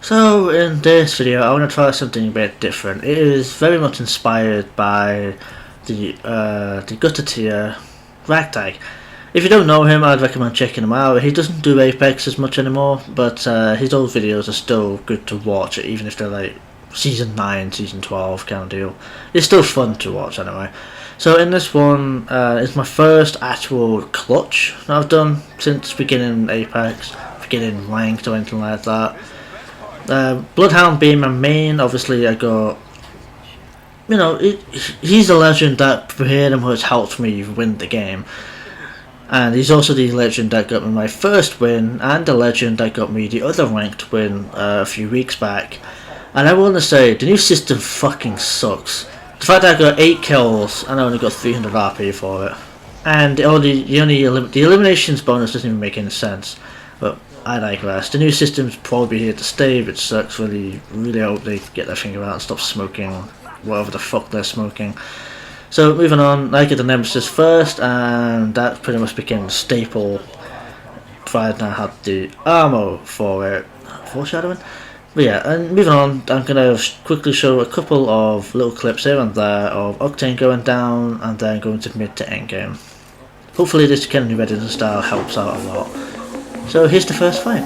So in this video I want to try something a bit different. It is very much inspired by the Gutter Tier Ragtag. If you don't know him, I'd recommend checking him out. He doesn't do Apex as much anymore, but his old videos are still good to watch, even if they're like Season 9, Season 12 kind of deal. It's still fun to watch anyway. So in this one, it's my first actual clutch that I've done since beginning Apex, beginning ranked or anything like that. Bloodhound being my main, obviously I got, you know, he's a legend that pretty much helped me win the game. And he's also the legend that got me my first win, and the legend that got me the other ranked win a few weeks back. And I want to say, the new system fucking sucks. The fact that I got 8 kills and I only got 300 RP for it. And the eliminations bonus doesn't even make any sense. But I digress. The new system's probably here to stay, which sucks. Really hope they get their finger out and stop smoking whatever the fuck they're smoking. So moving on, I get the Nemesis first, and that pretty much became a staple, provided I had the ammo for it. Foreshadowing? But yeah, and moving on, I'm going to quickly show a couple of little clips here and there of Octane going down, and then going to mid to end game. Hopefully this Kennedy Reddington style helps out a lot. So here's the first fight.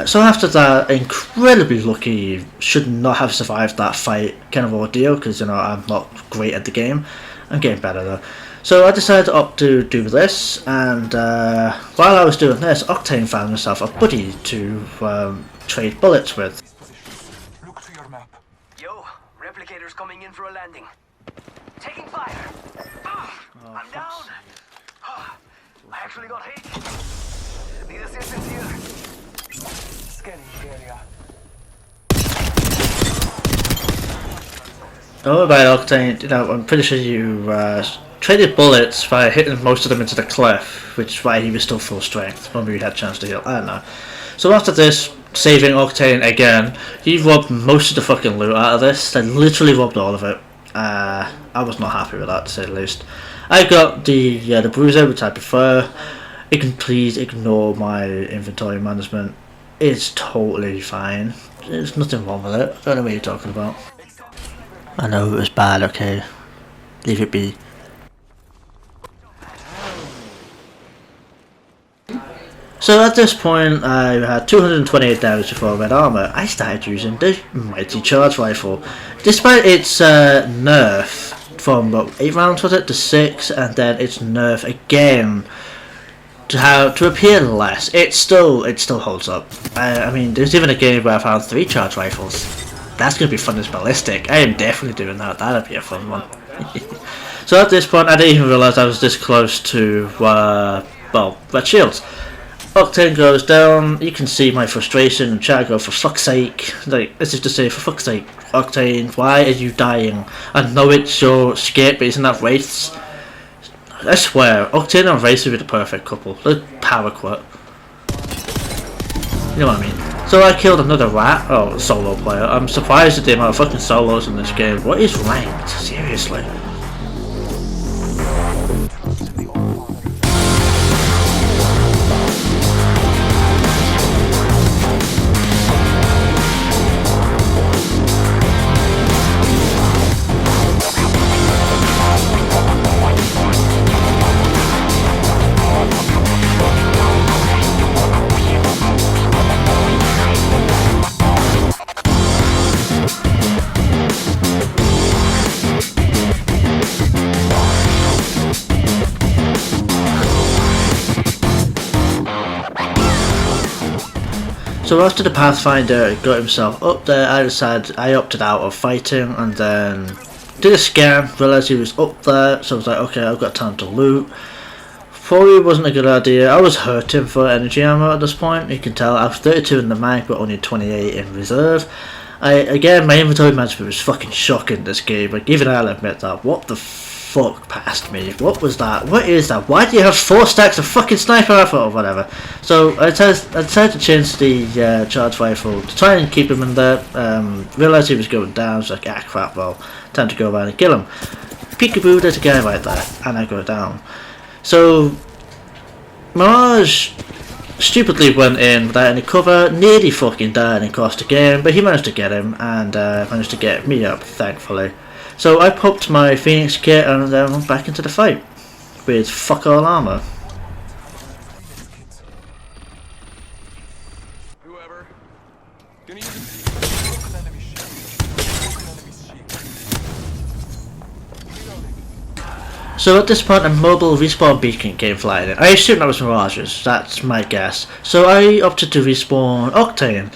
So after that incredibly lucky, should not have survived that fight kind of ordeal, because you know I'm not great at the game. I'm getting better though. So I decided to opt to do this, and while I was doing this, Octane found himself a buddy to trade bullets with. Look to your map. Yo, replicators coming in for a landing. Taking fire. I'm down. I actually got hit. Need assistance here. Scanning the area. Oh, right, Octane, you know, I'm pretty sure you traded bullets by hitting most of them into the cliff, which is why he was still full strength. Maybe he had a chance to heal, I don't know. So after this, saving Octane again, he robbed most of the fucking loot out of this. They literally robbed all of it. I was not happy with that, to say the least. I got the Bruiser, which I prefer. You can please ignore my inventory management. It's totally fine. There's nothing wrong with it. I don't know what you're talking about. I know it was bad, okay. Leave it be. So at this point, I had 228 damage before red armor. I started using the mighty charge rifle. Despite its nerf from what, 8 rounds was it to 6, and then its nerf again to appear less, it still holds up. I mean, there's even a game where I found 3 charge rifles. That's gonna be fun as ballistic. I am definitely doing that. That'd be a fun one. So at this point, I didn't even realise I was this close to well, red shields. Octane goes down. You can see my frustration and chat go, for fuck's sake. Like, this is to say, for fuck's sake, Octane, why are you dying? I know it's your skip, but isn't that Wraiths? I swear, Octane and Wraiths would be the perfect couple. The power quit. You know what I mean? So I killed another rat. Oh, solo player. I'm surprised at the amount of fucking solos in this game. What is ranked? Seriously. So after the Pathfinder got himself up there, I opted out of fighting, and then did a scan, realised he was up there, so I was like, okay, I've got time to loot. Probably wasn't a good idea. I was hurting for energy ammo at this point. You can tell I was 32 in the mag, but only 28 in reserve. Again, my inventory management was fucking shocking this game. Like, even I'll admit that. What the fuck past me. What was that? What is that? Why do you have 4 stacks of fucking sniper rifle or whatever? So I decided to change the charge rifle to try and keep him in there. Realised he was going down, so like, ah crap, well, time to go around and kill him. Peekaboo, there's a guy right there, and I go down. So Mirage stupidly went in without any cover, nearly fucking died and cost the game, but he managed to get him and managed to get me up, thankfully. So I popped my Phoenix kit and then went back into the fight with fuck all armor. Whoever. Can you broken enemy shield? Broken enemy shield. So at this point a mobile respawn beacon came flying in. I assume that was Mirage's, that's my guess. So I opted to respawn Octane.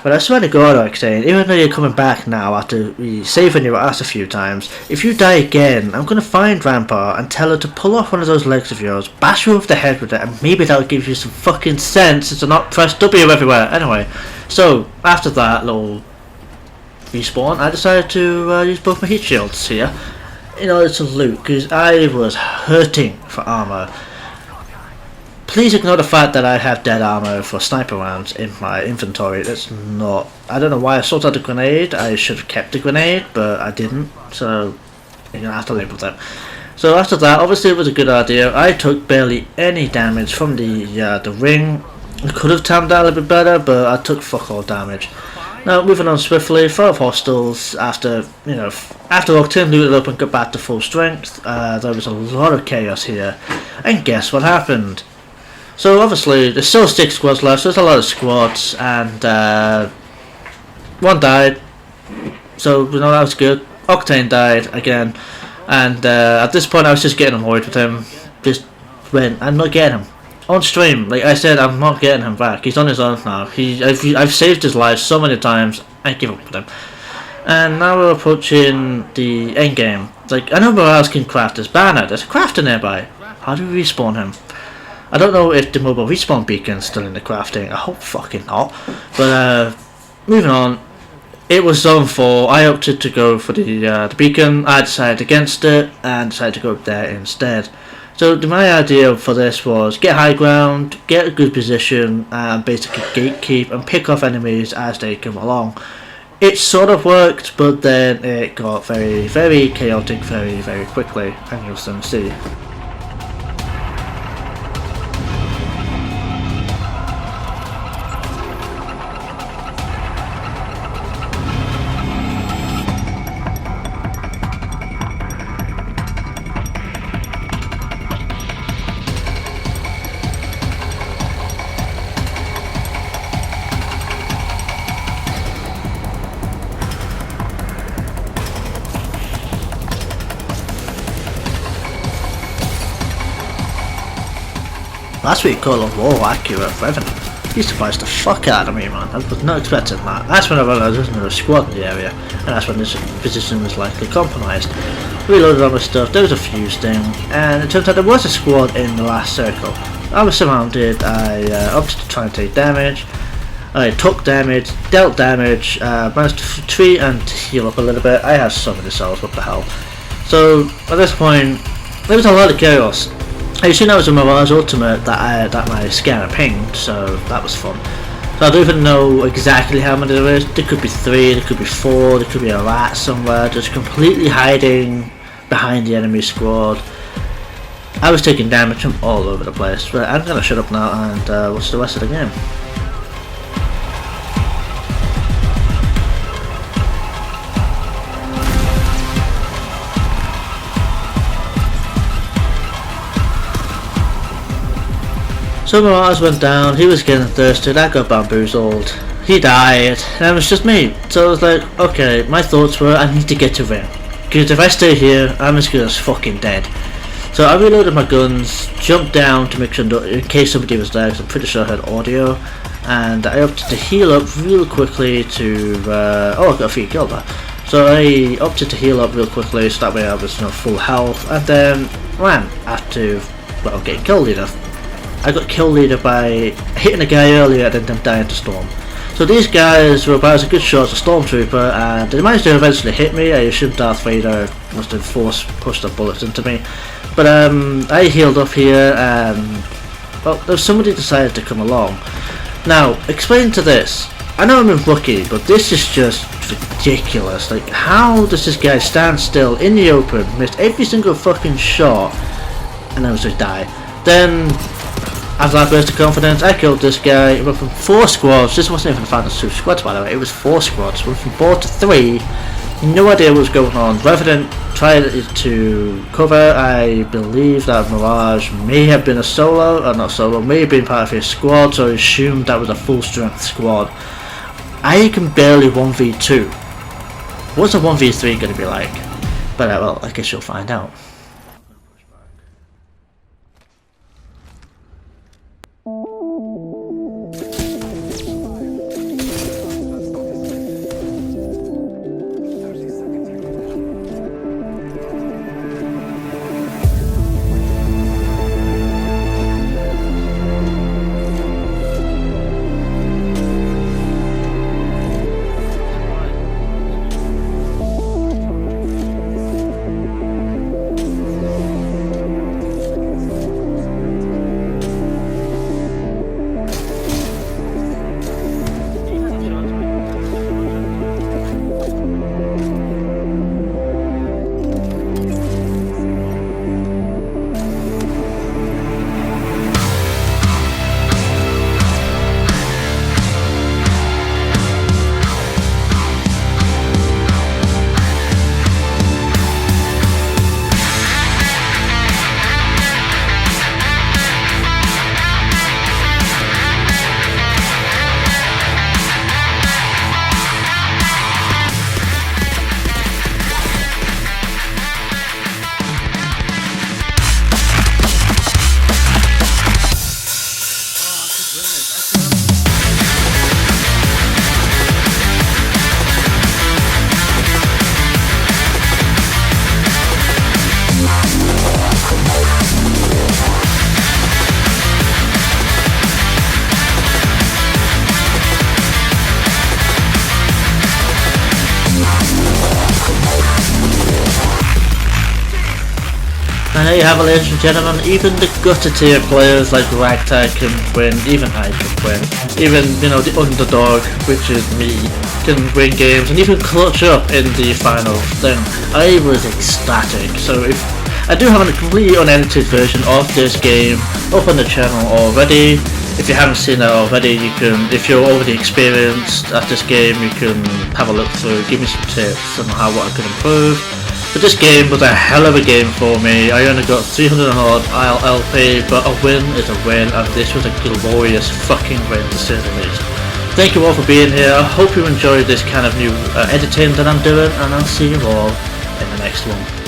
But I swear to God, Octane, even though you're coming back now after saving your ass a few times, if you die again, I'm going to find Rampart and tell her to pull off one of those legs of yours, bash you over the head with it, and maybe that'll give you some fucking sense to not press W everywhere. Anyway, so after that little respawn, I decided to use both my heat shields here in order to loot, because I was hurting for armor. Please ignore the fact that I have dead armor for sniper rounds in my inventory. That's not... I don't know why I sorted out the grenade. I should have kept the grenade, but I didn't. So, you're going to have to live with it. So after that, obviously it was a good idea. I took barely any damage from the ring. I could have timed that a little bit better, but I took fuck all damage. Now, moving on swiftly, 5 hostiles after, after Octane looted up and got back to full strength. There was a lot of chaos here. And guess what happened? So obviously there's still 6 squads left, so there's a lot of squads, and one died, so that was good. Octane died again, and at this point I was just getting annoyed with him. Just went, I'm not getting him on stream. Like I said, I'm not getting him back. He's on his own now. I've saved his life so many times. I give up with him. And now we're approaching the end game. Like, I know Morales can craft his banner. There's a crafter nearby. How do we respawn him? I don't know if the mobile respawn beacon's still in the crafting. I hope fucking not. But moving on, it was zone 4. I opted to go for the beacon. I decided against it and decided to go up there instead. So my idea for this was get high ground, get a good position, and basically gatekeep and pick off enemies as they come along. It sort of worked, but then it got very, very chaotic very, very quickly, and you'll soon see. That's what you call a low accurate revenant. He surprised the fuck out of me, man. I was not expecting that. That's when I realised there was no squad in the area, and that's when this position was likely compromised. Reloaded all my stuff, there was a fuse thing, and it turns out there was a squad in the last circle. I was surrounded, I opted to try and take damage. I took damage, dealt damage, managed to retreat and heal up a little bit. I had so many souls, what the hell. So, at this point, there was a lot of chaos. I assume that was a Mirage Ultimate that my scanner pinged, so that was fun. So I don't even know exactly how many there is. There could be 3, there could be 4, there could be a rat somewhere just completely hiding behind the enemy squad. I was taking damage from all over the place, but I'm gonna shut up now and watch the rest of the game. So Mirage went down, he was getting thirsty, I got bamboozled, he died, and it was just me. So I was like, okay, my thoughts were I need to get to ring, because if I stay here, I'm as good as fucking dead. So I reloaded my guns, jumped down to make sure in case somebody was there, because I'm pretty sure I had audio, and I opted to heal up real quickly to, oh, I got a free kill there. So I opted to heal up real quickly so that way I was full health, and then ran after, well, getting kill leader. I got kill leader by hitting a guy earlier and then dying to storm. So these guys were about as a good shot as a stormtrooper, and they managed to eventually hit me. I assume Darth Vader must have pushed the bullets into me. But I healed up here, and well, there was somebody decided to come along. Now, explain to this. I know I'm a rookie, but this is just ridiculous. Like, how does this guy stand still in the open, missed every single fucking shot, and then just die? Then, after that burst of confidence, I killed this guy. It went from 4 squads. This wasn't even the final 2 squads, by the way. It was 4 squads. Went from 4 to 3. No idea what was going on. Rather than try to cover, I believe that Mirage may have been a solo, or not solo, may have been part of his squad, so I assumed that was a full strength squad. I can barely 1v2. What's a 1v3 going to be like? But well, I guess you'll find out. And there you have it, ladies and gentlemen. Even the gutter tier players like Ragtag can win, even I can win, even, you know, the underdog, which is me, can win games and even clutch up in the final thing. I was ecstatic. So if I do have a completely unedited version of this game up on the channel already. If you haven't seen that already, you can, if you're already experienced at this game, you can have a look through, give me some tips on how what I could improve. But this game was a hell of a game for me. I only got 300 and odd LP, but a win is a win, and this was a glorious fucking win to say the least. Thank you all for being here. I hope you enjoyed this kind of new editing that I'm doing, and I'll see you all in the next one.